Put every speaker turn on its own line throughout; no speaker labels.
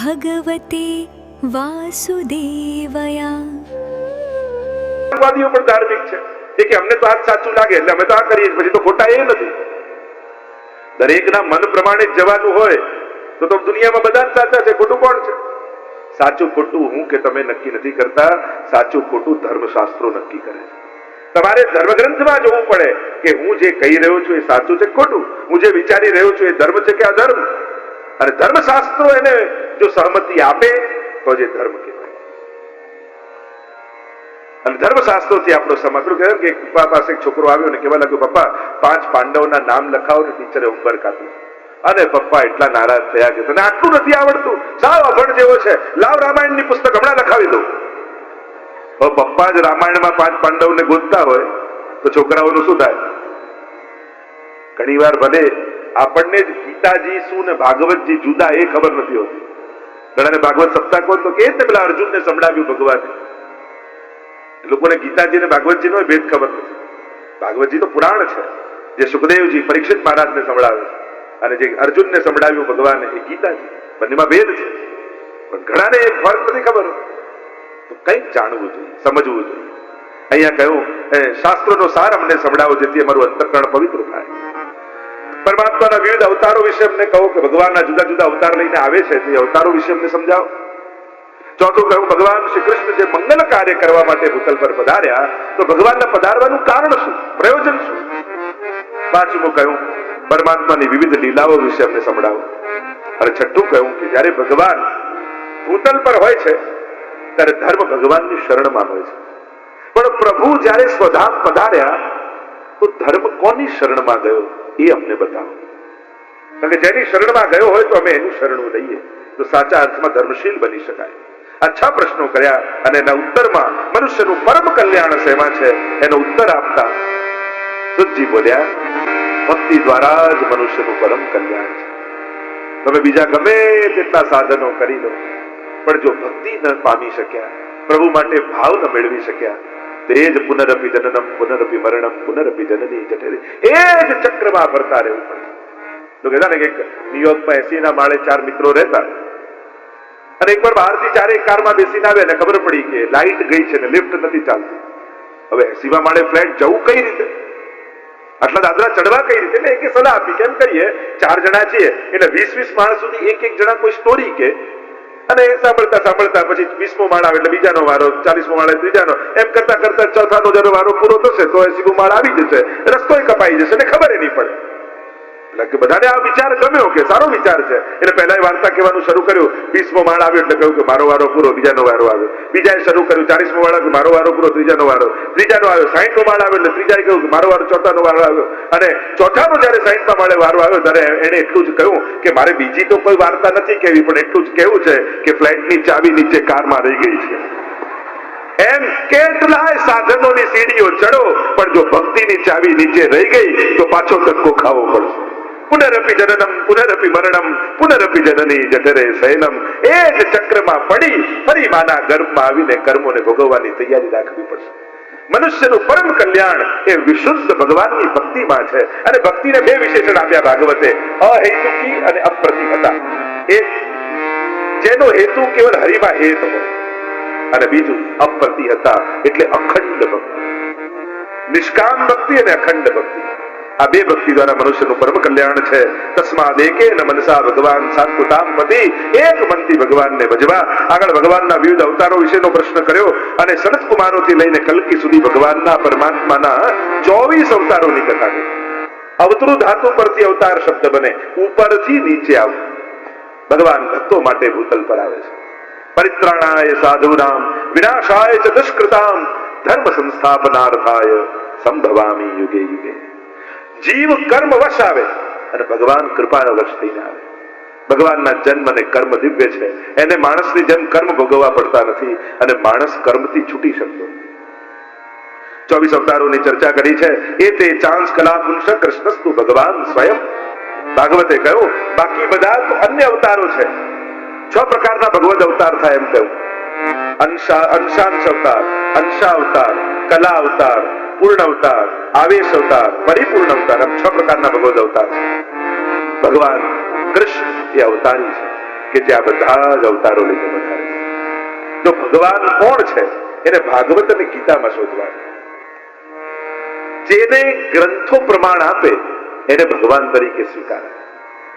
ભગવતે વાસુદેવયા.
વાદીઓ પણ ધાર્મિક છે એ કે અમને તો આ સાચું લાગે એટલે અમે તો આ કરીએ, પછી તો ખોટા એ નથી. દરેકના મન પ્રમાણે જ જવાનું હોય તો દુનિયામાં બધા જ સાચા છે, ખોટું કોણ છે? સાચું ખોટું હું કે તમે નક્કી નથી કરતા, સાચું ખોટું ધર્મશાસ્ત્રો નક્કી કરે છે. તમારે ધર્મગ્રંથમાં જોવું પડે કે હું જે કહી રહ્યો છું એ સાચું છે ખોટું, હું જે વિચારી રહ્યો છું એ ધર્મ છે કે અધર્મ. અને ધર્મશાસ્ત્રો એને જો સહમતિ આપે તો જે ધર્મ કહેવાય. અને ધર્મશાસ્ત્રોથી આપણો સમાજ કહેવાય કે પપ્પા પાસે એક છોકરો આવ્યો ને કહેવા લાગ્યો, પપ્પા 5 પાંડવોના નામ લખાવો ને ટીચરે હોમવર્ક આપ્યું. અને પપ્પા એટલા નારાજ થયા કે તને આટલું નથી આવડતું, સાવ અભણ જેવો છે, લાવ રામાયણની પુસ્તક હમણાં લખાવી દઉં. પપ્પા જ રામાયણમાં 5 પાંડવોને ગોતતા હોય તો છોકરાઓનું શું થાય? ઘણી વાર ભલે આપણને જ ગીતાજી શું ને ભાગવતજી જુદા એ ખબર નથી હોતી. ઘણાને ભાગવત સપ્તાહ કોણ તો કે પેલા અર્જુનને સંભળાવ્યું ભગવાને. લોકોને ગીતાજી ને ભાગવતજી નો ભેદ ખબર નથી. ભાગવતજી તો પુરાણ છે જે સુખદેવજી પરીક્ષિત મહારાજને સંભળાવે છે, અને જે અર્જુનને સંભળાવ્યું ભગવાને એ ગીતાજી. બંનેમાં ભેદ છે, પણ ઘણાને એક ફરક નથી ખબર. તો કંઈક જાણવું જોઈએ, સમજવું જોઈએ. અહીંયા કહ્યું શાસ્ત્રોનો સાર અમને સંભળાવો જેથી અમારું અંતઃકરણ પવિત્ર થાય. પરમાત્માના વિવિધ અવતારો વિશે અમને કહો કે ભગવાનના જુદા જુદા અવતાર લઈને આવે છે તે અવતારો વિશે અમને સમજાવો. ચોથું કહ્યું ભગવાન શ્રી કૃષ્ણ જે મંગલ કાર્ય કરવા માટે ભૂતલ પર પધાર્યા તો ભગવાનના પધારવાનું કારણ શું, પ્રયોજન શું? પાંચમું કહ્યું પરમાત્માની વિવિધ લીલાઓ વિશે અમને સંભળાવો. અને છઠ્ઠું કહ્યું કે જ્યારે ભગવાન ભૂતલ પર હોય છે ત્યારે ધર્મ ભગવાનની શરણમાં હોય છે, પણ પ્રભુ જ્યારે સ્વધામ પધાર્યા તો ધર્મ કોની શરણમાં ગયો એ અમને બતાવો. કારણ કે જેની શરણમાં ગયો હોય તો અમે એનું શરણું લઈએ તો સાચા અર્થમાં ધર્મશીલ બની શકાય. આ 6 પ્રશ્નો કર્યા અને એના ઉત્તરમાં મનુષ્યનું પરમ કલ્યાણ શેમાં છે એનો ઉત્તર આપતા સુતજી બોલ્યા, ભક્તિ દ્વારા જ મનુષ્યનું પરમ કલ્યાણ છે. તમે બીજા ગમે તેટલા સાધનો કરી લો, પણ જો ભક્તિ ન પામી શક્યા, પ્રભુ માટે ભાવ ન મેળવી શક્યા, તે જ પુનરપી જનનમ પુનરપી મરણમ પુનરપી જનની જઠરે એ જ ચક્રમાં ફરતા રહેવું પડે. તો કહેતા ને કે ન્યુયોર્કમાં 80 ના માળે 4 મિત્રો રહેતા, અને એકવાર બહારથી 4 કારમાં બેસીને આવે ને ખબર પડી કે લાઇટ ગઈ છે ને લિફ્ટ નથી ચાલતી. હવે 80 માળે ફ્લેટ જવું કઈ રીતે, આટલા દાદરા ચડવા કઈ રીતે? એટલે એક સલાહ આપી કેમ કરીએ, 4 જણા છીએ એટલે 20-20 માળ સુધી એક જણા કોઈ સ્ટોરી કે, અને સાંભળતા સાંભળતા પછી 20મો માળ આવે એટલે બીજાનો વારો, 40મો માળ ત્રીજાનો, એમ કરતા કરતા ચોથાનો જયારે વારો પૂરો થશે તો 80મો માળ આવી જશે, રસ્તોય કપાઈ જશે ને ખબર નહીં પડે. એટલે કે બધાને આ વિચાર ગમ્યો કે સારો વિચાર છે, એટલે પહેલા વાર્તા કહેવાનું શરૂ કર્યું. 20મો માળ આવ્યો એટલે કહ્યું કે મારો વારો પૂરો, બીજાનો વારો આવ્યો. બીજાએ શરૂ કર્યું 40મો માળ આવ્યો, મારો વારો પૂરો, ત્રીજાનો વારો. ત્રીજાનો આવ્યો 60મો માળ આવ્યો એટલે ત્રીજાએ કહ્યું કે મારો વારો, ચોથાનો વારો આવ્યો. અને ચોથાનો જયારે 60મા માળે વારો આવ્યો ત્યારે એને એટલું જ કહ્યું કે મારે બીજી તો કોઈ વાર્તા નથી કહેવી, પણ એટલું જ કહેવું છે કે ફ્લેટની ચાવી નીચે કારમાં રહી ગઈ છે. એમ કેટલાય સાધનોની સીડીઓ ચડો, પણ જો ભક્તિની ચાવી નીચે રહી ગઈ તો પાછો ધક્કો ખાવો પડશે. પુનરપી જનનમ પુનરપી મરણમ પુનરપી જનની જઠરે શયનમ એ જ ચક્રમાં પડી ફરી માના ગર્ભમાં આવીને કર્મોને ભોગવવાની તૈયારી રાખવી પડશે. મનુષ્યનું પરમ કલ્યાણ એ વિશુદ્ધ ભગવાનની ભક્તિમાં છે. અને ભક્તિને 2 વિશેષણ આપ્યા ભાગવતે, અહેતુકી અને અપ્રતિહતા. એક જેનો હેતુ કેવલ હરિમાં હેત હોય, અને બીજું અપ્રતિહતા એટલે અખંડ ભક્તિ, નિષ્કામ ભક્તિ અને અખંડ ભક્તિ. આ 2 ભક્તિ દ્વારા મનુષ્યનું પરમ કલ્યાણ છે. તસ્માદ એકેન મનસા ભગવાન સાત્વતામ પતિ, એક મનથી ભગવાનને ભજવા. આગળ ભગવાનના વિવિધ અવતારો વિશેનો પ્રશ્ન કર્યો, અને સનત કુમારોથી લઈને કલ્કી સુધી ભગવાનના પરમાત્માના 24 અવતારોની કથા કરી. અવતૃ ધાતુ પરથી અવતાર શબ્દ બને, ઉપરથી નીચે આવું. ભગવાન ભક્તો માટે ભૂતલ પર આવે છે. પરિત્રાણાય સાધુનામ વિનાશાય ચ દુષ્કૃતામ ધર્મ સંસ્થાપનાર્થાય સંભવામી યુગે યુગે. જીવ કર્મ વશ આવે અને ભગવાન કૃપાનો વશ થઈને આવે. ભગવાનના જન્મ અને કર્મ દિવ્ય છે, એને માણસની જેમ કર્મ ભોગવવા પડતા નથી, અને માણસ કર્મથી છૂટી શકતો નથી. 24 અવતારોની ચર્ચા કરી છે. એ તે ચાંસ કલા પુંસ કૃષ્ણસ્તુ ભગવાન સ્વયં. ભાગવતે કહ્યું બાકી બધા તો અન્ય અવતારો છે. 6 પ્રકારના ભગવદ અવતાર થાય એમ કહ્યું. અંશાંશ અવતાર, અંશાવતાર, કલા અવતાર, પૂર્ણ અવતાર, આવેશ અવતાર, પરિપૂર્ણ અવતાર, એમ 6 પ્રકારના ભગવદ અવતાર છે. ભગવાન કૃષ્ણ એ અવતારી છે. કે જે આ બધા જ અવતારો લઈને વધારે છે. જો ભગવાન કોણ છે એને ભાગવત અને ગીતામાં શોધવાનું. જેને ગ્રંથો પ્રમાણ આપે એને ભગવાન તરીકે સ્વીકારે.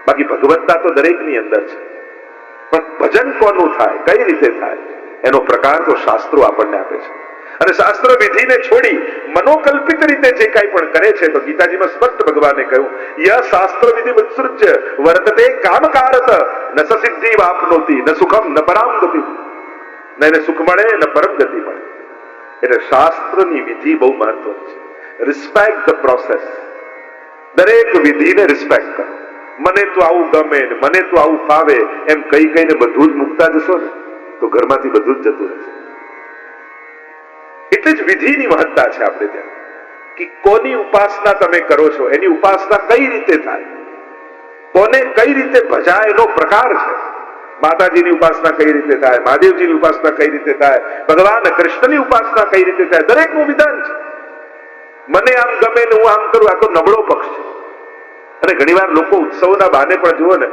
બાકી ભગવત્તા તો દરેકની અંદર છે, પણ ભજન કોનું થાય, કઈ રીતે થાય, એનો પ્રકાર તો શાસ્ત્રો આપણને આપે છે. અને શાસ્ત્ર વિધિને છોડી મનોકલ્પિત રીતે જે કાંઈ પણ કરે છે તો ગીતાજીમાં સ્પષ્ટ ભગવાને કહ્યું, ય શાસ્ત્ર વિધિ વિત્સૃજ્ય વર્તતે કામકારત ન સિદ્ધિ વાપનોતી ન સુખમ ન પરામ ગતિ. ન એને સુખ મળે ન પરમ ગતિ મળે. એટલે શાસ્ત્રની વિધિ બહુ મહત્વની છે. Respect the process. દરેક વિધિને રિસ્પેક્ટ કરો. મને તો આવું ગમે ને મને તો આવું ફાવે એમ કઈ કઈને બધું જ મૂકતા જશો ને તો ઘરમાંથી બધું જ જતું રહેશે. એટલે જ વિધિની મહત્તા છે આપણે ત્યાં, કે કોની ઉપાસના તમે કરો છો, એની ઉપાસના કઈ રીતે થાય, કોને કઈ રીતે ભજાય એનો પ્રકાર છે. માતાજીની ઉપાસના કઈ રીતે થાય, મહાદેવજીની ઉપાસના કઈ રીતે થાય, ભગવાન કૃષ્ણની ઉપાસના કઈ રીતે થાય, દરેકનું વિધાન છે. મને આમ ગમે ને હું આમ કરું, આ તો નબળો પક્ષ છે. અને ઘણીવાર લોકો ઉત્સવના બહાને પણ જુઓ ને,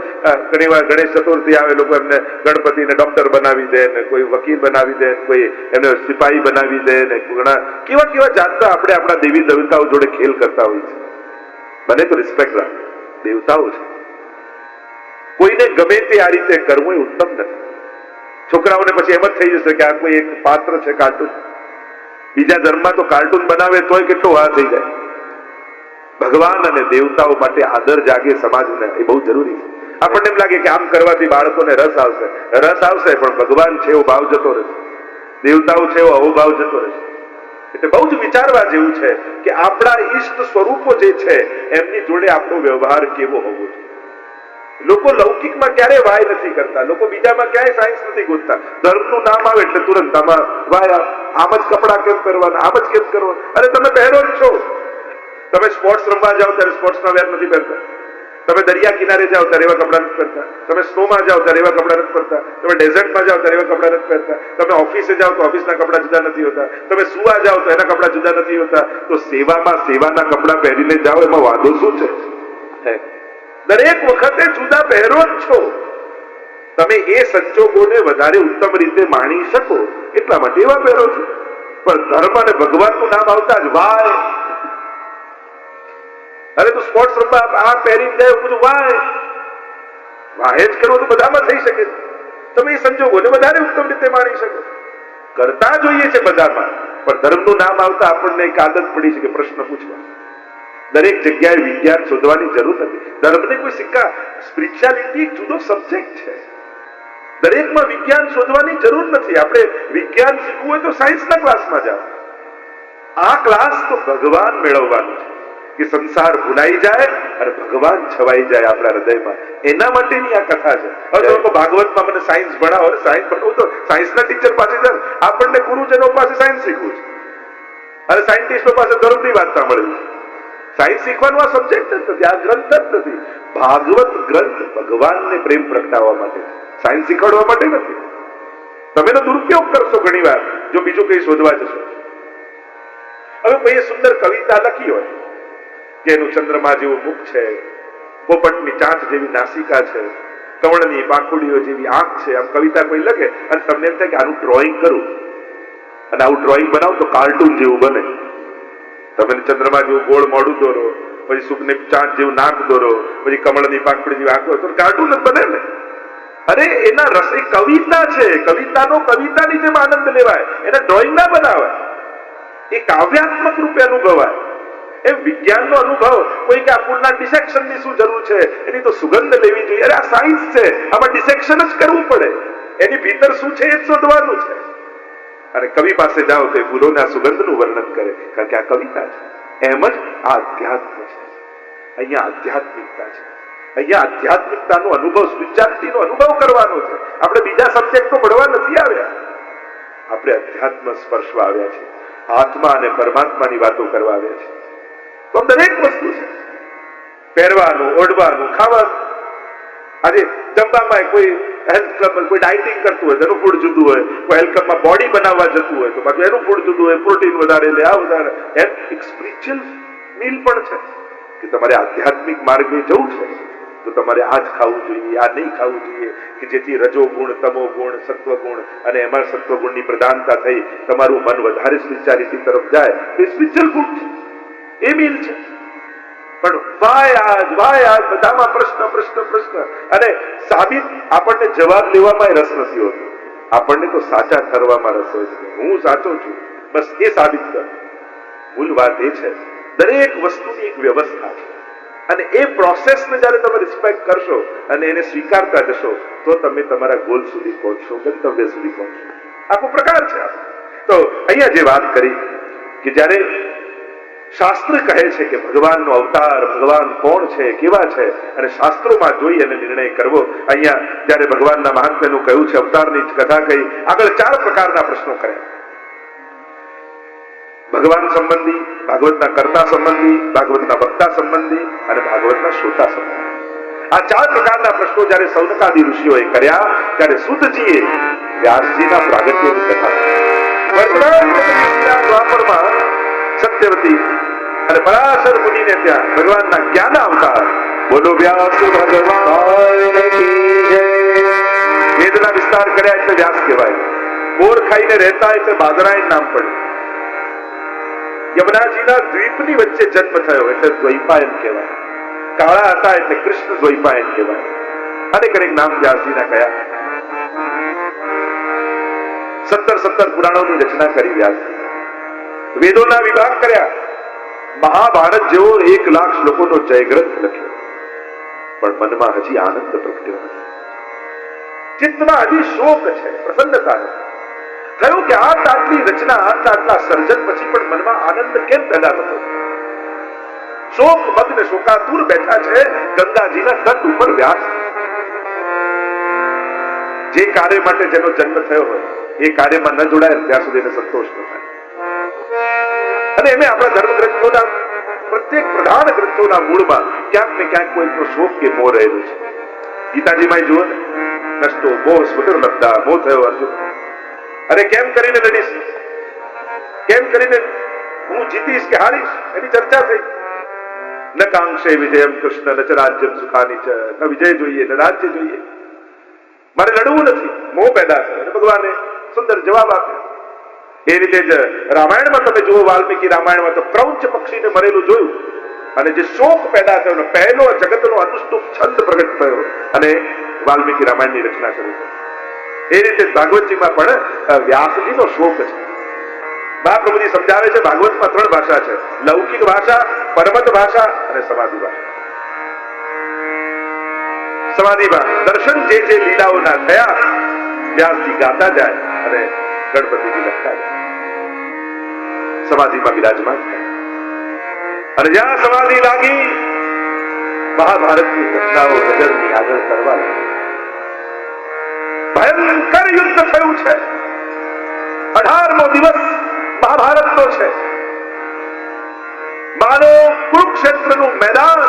ઘણીવાર ગણેશ ચતુર્થી આવે, લોકો એમને ગણપતિને ડોક્ટર બનાવી દે ને, કોઈ વકીલ બનાવી દે, કોઈ એમને સિપાહી બનાવી દે ને, ઘણા કેવા કેવા જાતના આપણે આપણા દેવી દેવતાઓ જોડે ખેલ કરતા હોય છે. બને તો રિસ્પેક્ટ રાખો, દેવતાઓ છે. કોઈને ગમે તે આ રીતે કરવું એ ઉત્તમ નથી. છોકરાઓને પછી એમ જ થઈ જશે કે આ કોઈ એક પાત્ર છે કાર્ટૂન. બીજા ધર્મમાં તો કાર્ટૂન બનાવે તોય કેટલો વાર થઈ જાય. ભગવાન અને દેવતાઓ માટે આદર જાગે સમાજને, એ બહુ જરૂરી છે. આપણને એમ લાગે કે આમ કરવાથી બાળકોને રસ આવશે, પણ ભગવાન છે એવો ભાવ જતો રહેશે, દેવતાઓ છે એવો અહોભાવ જતો રહેશે. એટલે બહુ જ વિચારવા જેવું છે કે આપણા ઈષ્ટ સ્વરૂપો જે છે એમની જોડે આપણો વ્યવહાર કેવો હોવો જોઈએ. લોકો લૌકિકમાં ક્યારે વાય નથી કરતા, લોકો બીજામાં ક્યાંય સાયન્સ નથી ગોતતા. ધર્મનું નામ આવે એટલે તુરંત આમાં વાય, આમ જ કપડા કેમ પહેરવાના, આમ જ કેમ કરવાનું. અરે તમે પહેરો જ છો. તમે સ્પોર્ટ્સ રમવા જાઓ ત્યારે સ્પોર્ટ્સના વેર નથી પહેરતા, તમે દરિયા કિનારે જાઓ ત્યારે એવા કપડા નથી પહેરતા, તમે સ્નોમાં જાઓ ત્યારે એવા કપડા નથી પહેરતા, તમે ડેઝર્ટમાં જાઓ ત્યારે એવા કપડા નથી પહેરતા, તમે ઓફિસે જાઓ તો ઓફિસના કપડા જુદા નથી હોતા, તમે સુવા જાઓ તો એના કપડા જુદા નથી હોતા. તો સેવામાં સેવાના કપડા પહેરીને જાઓ એમાં વાંધો શું છે? દરેક વખતે જુદા પહેરો જ છો. તમે એ સંજોગોને વધારે ઉત્તમ રીતે માણી શકો એટલા માટે એવા પહેરો છો. પણ ધર્મ અને ભગવાનનું નામ આવતા જ વાય, અરે તું સ્પોર્ટ્સ રમવા આ પહેરીને જાય, બધું વાય જ કરવો તો બધામાં થઈ શકે. તમે એ સંજોગોને વધારે ઉત્તમ રીતે માણી શકો. કરતા જોઈએ છે બધામાં, પણ ધર્મનું નામ આવતા આપણને એક આદત પડી છે કે પ્રશ્ન પૂછવા. દરેક જગ્યાએ વિજ્ઞાન શોધવાની જરૂર નથી. ધર્મને કોઈ સિક્કા, સ્પિરિચ્યુઆલિટી એક જુદો સબ્જેક્ટ છે. દરેકમાં વિજ્ઞાન શોધવાની જરૂર નથી. આપણે વિજ્ઞાન શીખવું હોય તો સાયન્સના ક્લાસમાં જાઓ. આ ક્લાસ તો ભગવાન મેળવવાનું છે, કે સંસાર ભૂલાઈ જાય અને ભગવાન છવાઈ જાય આપણા હૃદયમાં. એના માટેની આ કથા છે. હવે લોકો ભાગવતમાં મને સાયન્સ ભણાવો, સાયન્સ ભણાવું તો સાયન્સના ટીચર પાસે જાય. આપણને ગુરુજનો પાસે સાયન્સ શીખવું છે અને સાયન્ટિસ્ટો પાસે ધર્મની વાત સાંભળવી છે. સાયન્સ શીખવાનો આ સબ્જેક્ટ જ નથી, આ ગ્રંથ જ નથી. ભાગવત ગ્રંથ ભગવાનને પ્રેમ પ્રગટાવવા માટે, સાયન્સ શીખવાડવા માટે નથી. તમે એનો દુરુપયોગ કરશો ઘણી વાર જો બીજું કઈ શોધવા જશો. હવે કોઈ સુંદર કવિતા લખી હોય કે એનું ચંદ્રમા જેવું મુખ છે, પોપટની ચાંચ જેવી નાસિકા છે, કમળની પાંખુડીઓ જેવી આંખ છે, આમ કવિતા કોઈ લખે અને તમને એમ થાય કે આનું ડ્રોઈંગ કરું અને આવું ડ્રોઈંગ બનાવો તો કાર્ટૂન જેવું બને. તમે ચંદ્રમા જેવું ગોળ મોઢું દોરો, પછી સુખની ચાંચ જેવું નાક દોરો, પછી કમળની પાંખડી જેવી આંખો, તો કાર્ટૂન જ બને ને. અરે એના રસ, એ કવિતા છે, કવિતાનો કવિતાની જેમ આનંદ લેવાય, એના ડ્રોઈંગ ના બનાવાય. એ કાવ્યાત્મક રૂપે અનુભવાય. એમ વિજ્ઞાનનો અનુભવ કોઈ કે આ ફૂલના ડિસેક્શનની શું જરૂર છે, એની તો સુગંધ લેવી જોઈએ. અરે આ સાયન્સ છે, આમાં ડિસેક્શન જ કરવું પડે. એની ભીતર શું છે એ જ શોધવાનું છે. અને કવિ પાસે જાઓ તો એ ફૂલોના સુગંધનું વર્ણન કરે, કારણ કે આ કવિતા છે. એમ જ આ અધ્યાત્મ છે. અહીંયા આધ્યાત્મિકતા છે. અહીંયા આધ્યાત્મિકતાનો અનુભવ, સ્પિરિચ્યુઆલિટીનો અનુભવ કરવાનો છે. આપણે બીજા સબ્જેક્ટો ભણવા નથી આવ્યા, આપણે અધ્યાત્મ સ્પર્શવા આવ્યા છે. આત્મા અને પરમાત્માની વાતો કરવા આવ્યા છે. તો દરેક વસ્તુ છે, પહેરવાનું, ઓઢવાનું, ખાવાનું. આજે જમવામાં કોઈ હેલ્થ ક્લબમાં કોઈ ડાયટિંગ કરતું હોય એનું ફૂડ જુદું હોય, કોઈ હેલ્થ ક્લબમાં બોડી બનાવવા જતું હોય તો પાછું એનું ફૂડ જુદું હોય, પ્રોટીન વધારે લે, આ વધારે. એમ એક સ્પિરિચ્યુઅલ મીલ પણ છે કે તમારે આધ્યાત્મિક માર્ગે જવું છે. તો તમારે આ જ ખાવું જોઈએ, આ નહીં ખાવું જોઈએ, કે જેથી રજો ગુણ, તમો ગુણ, સત્વ ગુણ અને એમાં સત્વ ગુણની પ્રધાનતા થઈ તમારું મન વધારે સ્પિરિચ્યુઆલિટી તરફ જાય. એ સ્પિરિચ્યુઅલ ગુણ છે, એ મિલ છે. પણ વાય આજ બધામાં પ્રશ્ન અને સાબિત આપણને જવાબ લેવામાં રસ નથી હોતો. આપણને તો સાચા ઠરવામાં રસ હોય છે. હું સાચો છું, બસ એ સાબિત કર. મૂળ વાત એ છે, દરેક વસ્તુની એક વ્યવસ્થા છે અને એ પ્રોસેસને જ્યારે તમે રિસ્પેક્ટ કરશો અને એને સ્વીકારતા જશો તો તમે તમારા ગોલ સુધી પહોંચશો, ગંતવ્ય સુધી પહોંચશો. આખો પ્રકાર છે. તો અહીંયા જે વાત કરી કે જ્યારે શાસ્ત્ર કહે છે કે ભગવાનનો અવતાર, ભગવાન કોણ છે, કેવા છે, અને શાસ્ત્રોમાં જોઈ અને નિર્ણય કરવો. અહીંયા જ્યારે ભગવાનના મહાત્મ્યનું કહ્યું છે, અવતારની કથા કહી, આગળ 4 પ્રકારના પ્રશ્નો કર્યા. ભગવાન સંબંધી, ભાગવતના કર્તા સંબંધી, ભાગવતના વક્તા સંબંધી અને ભાગવતના શ્રોતા સંબંધી. આ 4 પ્રકારના પ્રશ્નો જ્યારે સૌનકાદી ઋષિઓએ કર્યા ત્યારે સુતજીએ વ્યાસજીના પ્રાગટ્યની કથા દ્વાપરમાં સત્યવતી અને પરાશર મુનિને ત્યાં ભગવાનના જ્ઞાન અવતાર. બોલો વ્યાસ ભગવાન કી જય. વેદના વિસ્તાર કર્યા એટલે વ્યાસ કહેવાય. બોર ખાઈને રહેતા એટલે બાદરાયણ નામ પડ્યું. યમુનાજીના દ્વીપની વચ્ચે જન્મ થયો એટલે દ્વૈપાયન કહેવાય. કાળા હતા એટલે કૃષ્ણ દ્વૈપાયન કહેવાય. અનેક નામ વ્યાસજીના કયા. 17 પુરાણોની રચના કરી વ્યાસજી. વેદોના વિભાગ કર્યા. મહાભારત જેવો 1 લાખ શ્લોકોનો જયગ્રંથ લખ્યો. પણ મનમાં હજી આનંદ પ્રગટ્યો નથી. ચિત્તમાં હજી શોક છે, પ્રસન્નતા નથી. થયું કે આટલી રચના, આટલા સર્જન પછી પણ મનમાં આનંદ કેમ પેદા થતો? શોક મગ્ન શોકાતુર બેઠા છે ગંગાજીના તટ ઉપર વ્યાસ. જે કાર્ય માટે જેનો જન્મ થયો હોય એ કાર્યમાં ન જોડાય ત્યાં સુધી એને સંતોષ ન થાય. અને એમ આપણા ધર્મ ગ્રંથોના પ્રત્યેક પ્રધાન ગ્રંથોના મૂળમાં ક્યાંક ને ક્યાંક કોઈનો શોક કે મોહ રહેલો છે. ગીતાજીમાં જુઓ ને, નષ્ટો મોહ સ્મૃતિર લબ્ધા, મોહ થયો અર્જુન. અરે કેમ કરીને લડીશ, કેમ કરીને હું જીતીશ કે હારીશ, એની ચર્ચા થઈ. ન કાંક્ષે વિજયમ કૃષ્ણ ન ચ રાજ્યમ સુખાની ચ. ન વિજય જોઈએ ન રાજ્ય જોઈએ, મારે લડવું નથી. મોહ પેદા થયો. ભગવાને સુંદર જવાબ આપ્યો. એ રીતે જ રામાયણમાં તમે જુઓ, વાલ્મીકી રામાયણમાં તો ક્રૌંચ પક્ષીને મરેલું જોયું અને જે શોક પેદા થયો, પહેલો જગતનો અનુષ્ટુપ છંદ પ્રગટ થયો અને વાલ્મીકી રામાયણની રચના શરૂ થઈ. એ રીતે ભાગવતજીમાં પણ વ્યાસજીનો શોક છે. મહાપ્રભુજી સમજાવે છે ભાગવતમાં 3 ભાષા છે: લૌકિક ભાષા, પરમત ભાષા અને સમાધિ ભાષા. સમાધિમાં દર્શન જે લીલાઓના થયા વ્યાસજી ગાતા જાય અને ગણપતિજી લખતા જાય. સમાધિમાં બિરાજમાન થાય અને જ્યાં સમાધિ લાગી મહાભારતની ઘટનાઓ નજરની આગળ કરવા લાગી. ભયંકર યુદ્ધ થયું છે. 18મો દિવસ મહાભારતનો છે. માનો કુરુક્ષેત્રનું મેદાન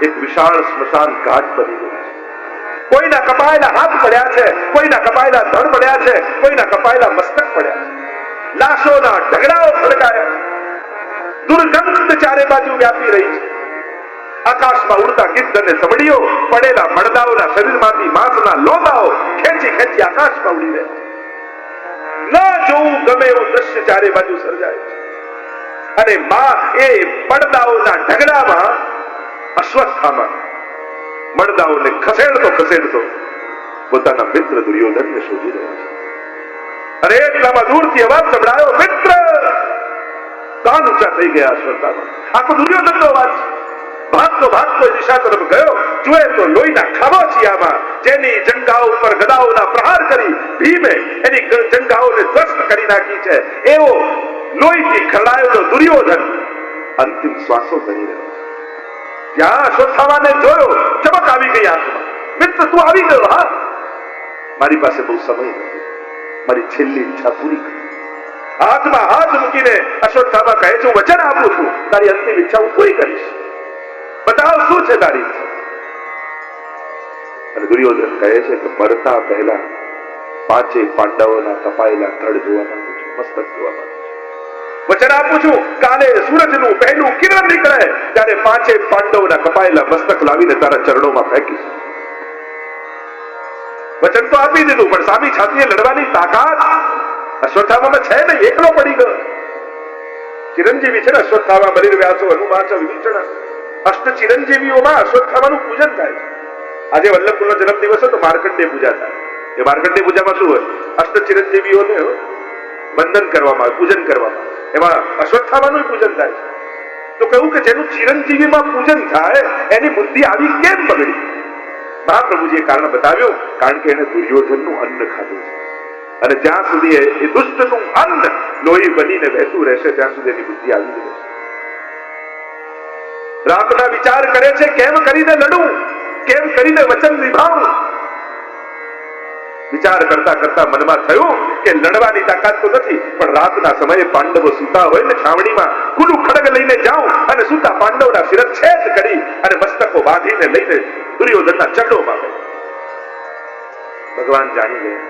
એક વિશાળ સ્મશાન ઘાટ બની ગયું છે. કોઈના કપાયેલા હાથ પડ્યા છે, કોઈના કપાયેલા ધડ પડ્યા છે, કોઈના કપાયેલા મસ્તક પડ્યા છે. લાશોના ઢગલાઓ ફડકાયા. દુર્ગંધ ચારે બાજુ વ્યાપી રહી છે. આકાશમાં ઉડતા ગિદ્ધ અને સમડીઓ પડેલા મડદાઓના શરીરમાંથી માંસના લોંદાઓ ખેંચી ખેંચી આકાશમાં ઉડી રહ્યા છે. ન જોવું ગમે એવું દ્રશ્ય ચારે બાજુ સર્જાય છે. અને એ પડદાઓના ઢગલામાં અશ્વત્થામા મડદાઓને ખસેડતો પોતાના મિત્ર દુર્યોધનને શોધી રહ્યો છે. અને એટલામાં દૂરથી અવાજ સંભળાયો, મિત્ર! કાન ઊંચા થઈ ગયા અશ્વત્થામા. આખો દુર્યોધનનો અવાજ. ભાગતો એ દિશા તરફ ગયો. જુએ તો લોહીના ખાબોચિયામાં જેની જંઘાઓ ઉપર ગદાઓના પ્રહાર કરી ભીમે એની જંઘાઓને ધ્વસ્ત કરી નાખી છે, એવો લોહીથી ખરડાયેલો દુર્યોધન અંતિમ શ્વાસો કરી રહ્યો છે. ત્યાં અશ્વત્થામાને જોયો, ચમક આવી ગઈ આંખમાં. મિત્ર, તું આવી ગયો? હા, મારી પાસે બહુ સમય નથી, મારી છેલ્લી ઈચ્છા પૂરી કરી. હાથમાં હાથ મૂકીને અશ્વત્થામા કહે છે, હું વચન આપું છું, તારી અંતિમ ઈચ્છા હું પૂરી કરીશ. બતાવ શું છે તારી ઈચ્છા? અને દુર્યોધન કહે છે કે મરતા પહેલા 5 પાંડવોના કપાયેલા ધડ જોવા માંગુ છું, મસ્તક જોવા માંગુ છું. વચન આપું છું, કાલે સૂરજનું પહેલું કિરણ નીકળે ત્યારે 5 પાંડવોના કપાયેલા મસ્તક લાવીને તારા ચરણોમાં ફેંકીશ. વચન તો આપી દીધું, પણ સામી છાતીએ લડવાની તાકાત અશ્વત્થામામાં છે ને. એકલો પડી ગયો. ચિરંજીવી છે ને અશ્વત્થામા, બલિર, વ્યાસો, હનુમાન, વિભીષણ, અષ્ટ ચિરંજીવીઓમાં અશ્વત્થામાનું પૂજન થાય છે. આજે વલ્લભકુળનો જન્મદિવસ હોય તો માર્કંડેય પૂજા થાય. એ માર્કંડેય પૂજામાં શું હોય? અષ્ટ ચિરંજીવીઓને વંદન કરવામાં આવે, પૂજન કરવામાં આવે. એમાં અશ્વત્થામાનું પૂજન થાય છે. તો કહ્યું કે જેનું ચિરંજીવીમાં પૂજન થાય એની બુદ્ધિ આવી કેમ બગડી? મહાપ્રભુજીએ કારણ બતાવ્યું, કારણ કે એને દુર્યોધનનું અન્ન ખાધું છે. અને જ્યાં સુધી એ દુષ્ટનું અન્ન લોહી બનીને વહેતું રહેશે ત્યાં સુધી એની બુદ્ધિ આવી જ રહેશે. રાતના વિચાર કરે છે, કેમ કરીને લડું, કેમ કરીને વચન નિભાવું. વિચાર કરતા કરતા મનમાં થયું કે લડવાની તાકાત તો નથી, પણ રાતના સમયે પાંડવો સૂતા હોય ને છાવણીમાં ખુલ્લું ખડગ લઈને જાઉં અને સૂતા પાંડવોના શિરચ્છેદ કરી અને મસ્તકો બાંધીને લઈને દુર્યોધનના ચરણોમાં ગઈ. ભગવાન જાણી ગયા.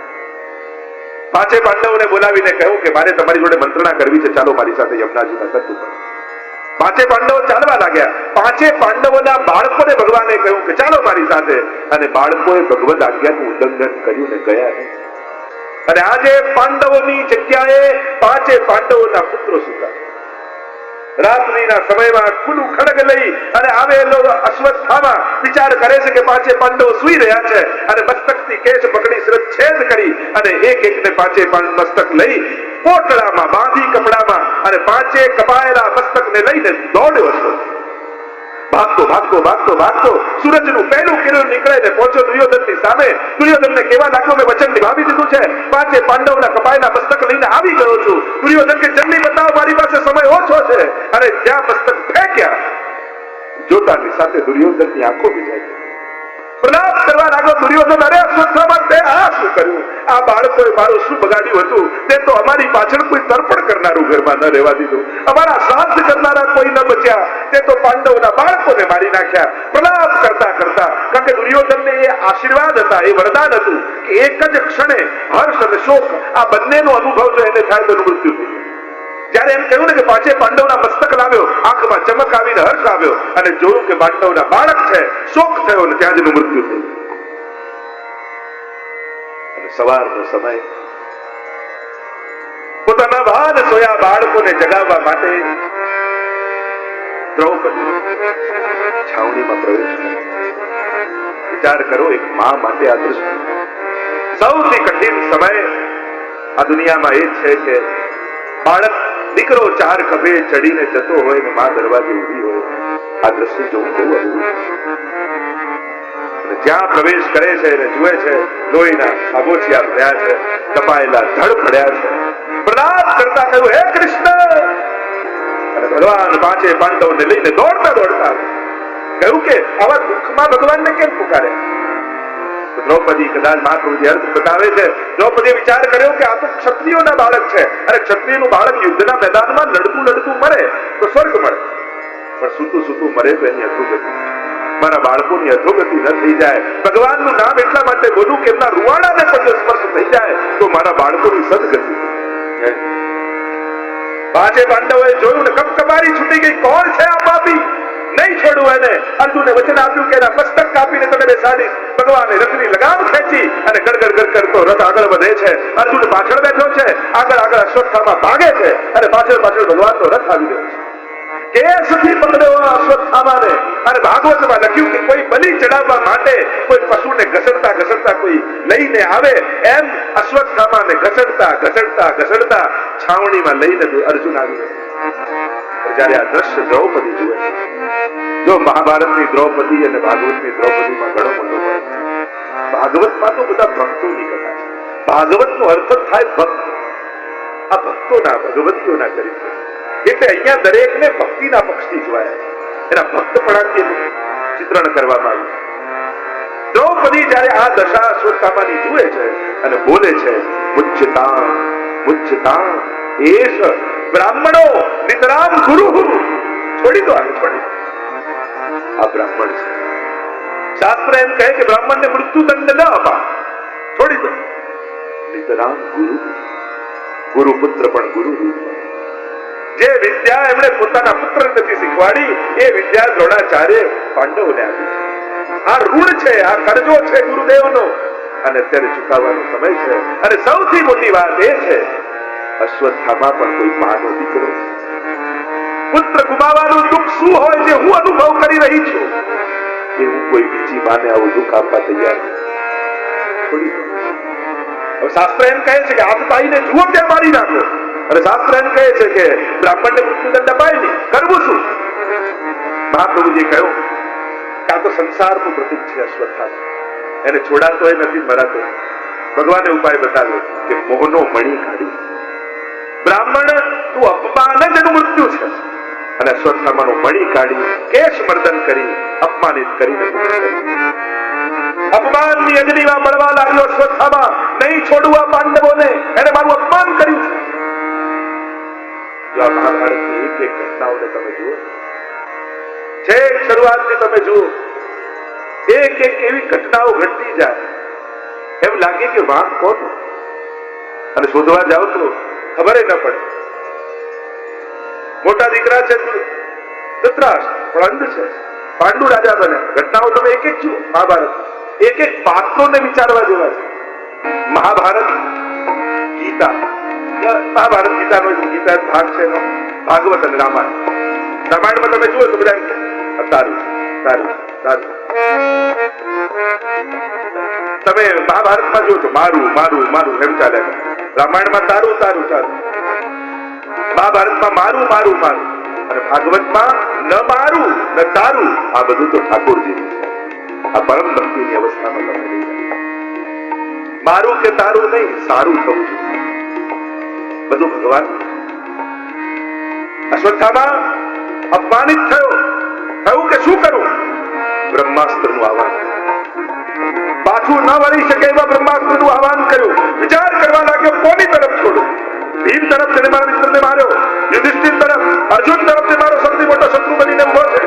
5 પાંડવોને બોલાવીને કહ્યું કે મારે તમારી જોડે મંત્રણા કરવી છે, ચાલો મારી સાથે યમુનાજીના તટ ઉપર. 5 પાંડવો ચાલવા લાગ્યા. 5 પાંડવોના બાળકોને ભગવાને કહ્યું કે ચાલો મારી સાથે, અને બાળકોએ ભગવદ આજ્ઞાનું ઉલ્લંઘન કર્યું ને ગયા નહીં. અને આજે પાંડવોની જગ્યાએ 5 પાંડવોના પુત્રો સૂતા. રાત્રિના સમયમાં ખુલ્લું ખડગ લઈ અને આવેલો અશ્વત્થામા વિચાર કરે છે કે 5 પાંડવો સૂઈ રહ્યા છે, અને મસ્તકથી કેશ પકડી શિરચ્છેદ કરી અને એક એકને 5 મસ્તક લઈ પોટલામાં બાંધી કપડામાં અને 5 કપાયેલા મસ્તકને લઈને દોડ્યો હતો. ભાગતો ભાગતો ભાગતો ભાગતો સૂરજનું પહેલું કિરણ નીકળે ને પહોંચ્યો દુર્યોધનની સામે. દુર્યોધનને કેવા લાગ્યો, મેં વચન નિભાવી દીધું છે, 5 પાંડવોના કપાયેલા મસ્તક લઈને આવી ગયો છું. દુર્યોધન કે જલ્દી બતાવો, મારી પાસે સમય ઓછો છે. અને જ્યાં મસ્તક ફેંક્યા જોતાની સાથે દુર્યોધનની આંખો ભીજાઈ ગઈ. પ્રલાપ કરવા લાગ્યો દુર્યોધન, અરે અશ્વત્થામા તે આ શું કર્યું? આ બાળકોએ મારું શું બગાડ્યું હતું? તે તો અમારી પાછળ કોઈ તર્પણ કરનારું ઘરમાં ન રહેવા દીધું, અમારા શ્રાદ્ધ કરનારા કોઈ ન બચ્યા, તે તો પાંડવોના બાળકોને મારી નાખ્યા. પ્રલાપ કરતા કરતા, કારણ કે દુર્યોધનને એ આશીર્વાદ હતા, એ વરદાન હતું કે એક જ ક્ષણે હર્ષ અને શોક આ બંનેનો અનુભવ જો એને થાય તો મૃત્યુ થઈ જાય. જયારે એમ કહ્યું ને કે 5 પાંડવના મસ્તક લાવ્યો, આંખમાં ચમક આવીને હર્ષ આવ્યો અને જોયું કે પાંડવના બાળક છે, શોક થયો અને ત્યાં જ મૃત્યુ થયું. અને સવારનો સમય પોતાના ભાન સોયા બાળકોને જગાવવા માટે દ્રૌપદી છાવણીમાં પ્રવેશ કર્યો. વિચાર કરો, એક મા માટે આ દૃશ્ય સૌથી કઠિન સમય આ દુનિયામાં એ છે કે બાળક દીકરો 4 ખભે ચડીને જતો હોય ને મા દરવાજે ઊભી હોય. આ દ્રશ્ય જોવું બહુ અઘરું. અને જ્યાં પ્રવેશ કરે છે અને જુએ છે લોહીના ખાબોચિયા ભર્યા છે, કપાયેલા ધડ પડ્યા છે. પ્રલાપ કરતા કહ્યું, હે કૃષ્ણ! અને ભગવાન 5 પાંડવોને લઈને દોડતા દોડતા કહ્યું કે આવા દુઃખમાં ભગવાનને કેમ પુકારે? દ્રૌપદી કદાચ મહાપ્રભુજી અર્થ બતાવે છે. દ્રૌપદીએ વિચાર કર્યો કે આ તો ક્ષત્રિયોના બાળક છે, અને ક્ષત્રિયનું બાળક યુદ્ધના મેદાનમાં લડતું લડતું મરે તો સ્વર્ગ મળે, પણ સૂતું સૂતું મરે તો એની અધોગતિ. મારા બાળકોની અધોગતિ ન થઈ જાય. ભગવાનનું નામ એટલા માટે બોલું કે એમના રૂવાડાને પણ જો સ્પર્શ થઈ જાય તો મારા બાળકોની સદગતિ. 5 પાંડવોએ જોયું ને કપકપારી છૂટી ગઈ. કોણ છે આ પાપી? નહીં છોડવું એને. અર્જુને વચન આપ્યું કે એના મસ્તક કાપીને તમે બેસાડીશ. ભગવાને રથની લગામ ખેંચી અને ગડગડ ગડ કરતો રથ આગળ વધે છે. અર્જુન પાછળ બેઠો છે, આગળ આગળ અશ્વત્થામા ભાગે છે, અને પાછળ પાછળ ભગવાનનો રથ આવી રહ્યો છે. કેસથી પકડ્યો અશ્વત્થામાને. અને ભાગવતમાં લખ્યું કે કોઈ બલિ ચડાવવા માટે કોઈ પશુને ઘસડતા ઘસડતા કોઈ લઈને આવે, એમ અશ્વત્થામાને ઘસડતા ઘસડતા ઘસડતા છાવણીમાં લઈને અર્જુન આવી રહ્યો. જયારે આ દ્રશ્ય દ્રૌપદી જુએ, જો મહાભારતની દ્રૌપદી અને ભાગવતની દ્રૌપદીમાં ઘણો મોટો ફરક છે. ભાગવતમાં તો બધા ભક્તોની કથા છે. ભાગવતનો અર્થ થાય ભક્ત. આ ભક્તોના ભગવતીઓના ચરિત્ર, એટલે અહીંયા દરેકને ભક્તિના પક્ષથી જોવાયા છે. એના ભક્તપણાથી ચિત્રણ કરવામાં આવ્યું. દ્રૌપદી જયારે આ દશા અશ્વત્થામાની જુએ છે અને બોલે છે, મુચ્યતા મુચ્યતા એષ બ્રાહ્મણો નિતરામ ગુરુ. છોડી દો, આને છોડી દો. આ બ્રાહ્મણ છે. શાસ્ત્ર એમ કહે કે બ્રાહ્મણને મૃત્યુદંડ ન અપાય, છોડી દો. નિતરામ ગુરુ, ગુરુ પુત્ર પણ ગુરુ રૂપ. જે વિદ્યા એમણે પોતાના પુત્રને નથી શીખવાડી એ વિદ્યા દ્રોણાચાર્ય પાંડવોને આપી છે. આ ઋણ છે, આ કરજો છે ગુરુદેવનો, અને અત્યારે ચૂકવવાનો સમય છે. અને સૌથી મોટી વાત એ છે, અશ્વત્થામા પણ કોઈ માનો દીકરો, પુત્ર ગુમાવવાનું દુઃખ શું હોય જે હું અનુભવ કરી રહી છું, એ હું કોઈ બીજી માને આવું દુઃખ આપવા તૈયાર છોડી દો. હવે શાસ્ત્ર એમ કહે છે કે આતતાઈને જુઓ ત્યાં મારી નાખો, અને શાસ્ત્ર એમ કહે છે કે બ્રાહ્મણને મૃત્યુદંડ અપાય નહીં, કરવું શું? મહાપ્રભુજી કહ્યું કે આ તો સંસારનું પ્રતીક છે અશ્વત્થામા, એને છોડાતો એ નથી, મરાતો. ભગવાને ઉપાય બતાવ્યો કે મોહનો મણી કાઢી. બ્રાહ્મણ તું અપમાન જ એનું મૃત્યુ છે, અને અશ્વત્થામાનો મણી કાઢી કેશ મર્દન કરી અપમાનિત કરીને અપમાનની અગ્નિમાં બળવા લાગ્યો અશ્વત્થામા. નહીં છોડવું આ પાંડવોને, એને મારું અપમાન કર્યું છે. જો આ મહાભારતની એક એક ઘટનાઓને તમે જુઓ, છેક શરૂઆતથી તમે જુઓ, એક એક એવી ઘટનાઓ ઘટતી જાય, એમ લાગે કે વાંક કોણ, અને શોધવા જાઓ તો ખબર ન પડે. મોટા દીકરા છે ધૃતરાષ્ટ્ર, પણ અંધ છે, પાંડુ રાજા બને. ઘટનાઓ તમે એક એક જુઓ મહાભારત, એક એક પાત્રોને વિચારવા જેવા છે. મહાભારત, ગીતા, મહાભારત ગીતાનો ગીતા ભાગ છે એનો, ભાગવત અને રામાયણ. રામાયણમાં તમે જુઓ તો બધા એમ તારું તારું તારું. તમે મહાભારતમાં જુઓ તો મારું મારું મારું એમ ચાલે. રામાયણમાં તારું તારું તારું, મહાભારતમાં મારું મારું મારું, અને ભાગવતમાં ન મારું ન તારું. આ બધું તો ઠાકોરજીનું છે. આ પરમ ભક્તિની અવસ્થામાં તમે લઈ જાય. મારું કે તારું નહીં, સારું થવું જોઈએ, બધું ભગવાન. અશ્વત્થામા અપમાનિત થયો, થયું કે શું કરું? બ્રહ્માસ્ત્રનું આહવાન, પાછું ન વળી શકે એવા બ્રહ્માસ્ત્રનું આહવાન કર્યું. વિચાર કરવા લાગ્યો કોની તરફ છોડું. ભીમ તરફ તેને મારા મિત્રને માર્યો, યુધિષ્ઠિર તરફ, અર્જુન તરફ મારો સૌથી મોટો શત્રુ બનીને ઉભો છે.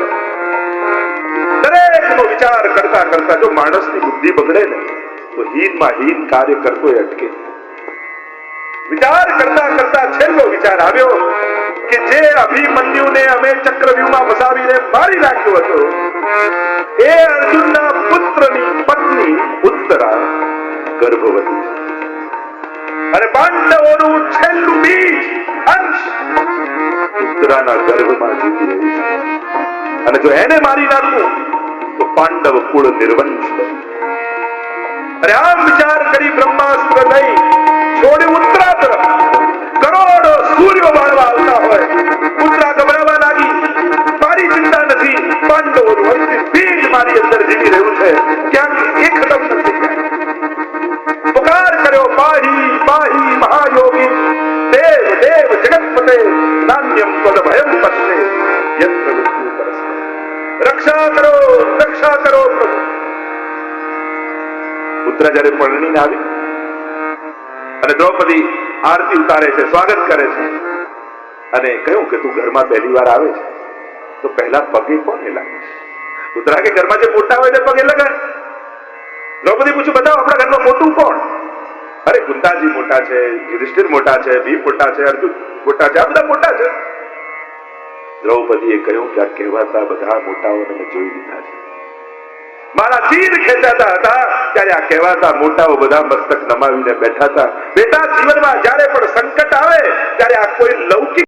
દરેકનો વિચાર કરતા કરતા જો માણસની બુદ્ધિ બગડે ને તો હીનમાં હીન કાર્ય કરતો અટકે. વિચાર કરતા કરતા છેલ્લો વિચાર આવ્યો કે જે અભિમન્યુને અમે ચક્રવ્યૂહમાં ફસાવીને મારી નાખ્યો હતો, એ અર્જુનના પુત્રની પત્ની ઉત્તરા ગર્ભવતી છે, અને પાંડવોનું છેલ્લું બીજ અંશ ઉત્તરાના ગર્ભમાં જીવી રહ્યું છે. અને જો એને મારી નાખવું તો પાંડવ કુળ નિર્વંશ બને. અને આમ વિચાર કરી બ્રહ્માસ્ત્ર લઈ છોડી ઉત્તરા તરફ. કરોડો સૂર્યો બાળવા આવતા હોય, ઉત્તરા ગભરાવા લાગી. મારી ચિંતા નથી, પાંડવોનું અંતિમ બીજ મારી અંદર જીવી રહ્યું છે, ક્યાંક એ ખતમ નથી થાય. પુકાર કર્યો, પાહી પાહી મહાયોગી દેવ દેવ જગતપતે નાન્યમ પદ ભયમ પશ્ચે યત્ર મૃત્યુ પરસ્તે. રક્ષા કરો પ્રભુ. ઉત્તરા જયારે પરણીને આવી અને દ્રૌપદી આરતી ઉતારે છે, સ્વાગત કરે છે, અને કહ્યું કે તું ઘરમાં પહેલી વાર આવે છે તો પહેલા પગે કોને લાગીશ? ઉત્તરા કે ઘરમાં જે મોટા હોય તે પગે લગાય. દ્રૌપદી પૂછ્યું, બતાવો આપણા ઘરમાં મોટું કોણ? અરે કુંતાજી મોટા છે, યુધિષ્ઠિર મોટા છે, ભીમ મોટા છે, અર્જુન મોટા છે, આ બધા મોટા છે. દ્રૌપદીએ કહ્યું કે આ કહેવાતા બધા મોટાઓને મેં જોઈ લીધા છે. મારા ચીર ખેંચાતા હતા ત્યારે આ કહેવાતા મોટાઓ બધા મસ્તક નમાવીને બેઠા હતા. બેટા, જીવનમાં જયારે પણ સંકટ આવે ત્યારે આ કોઈ લૌકિક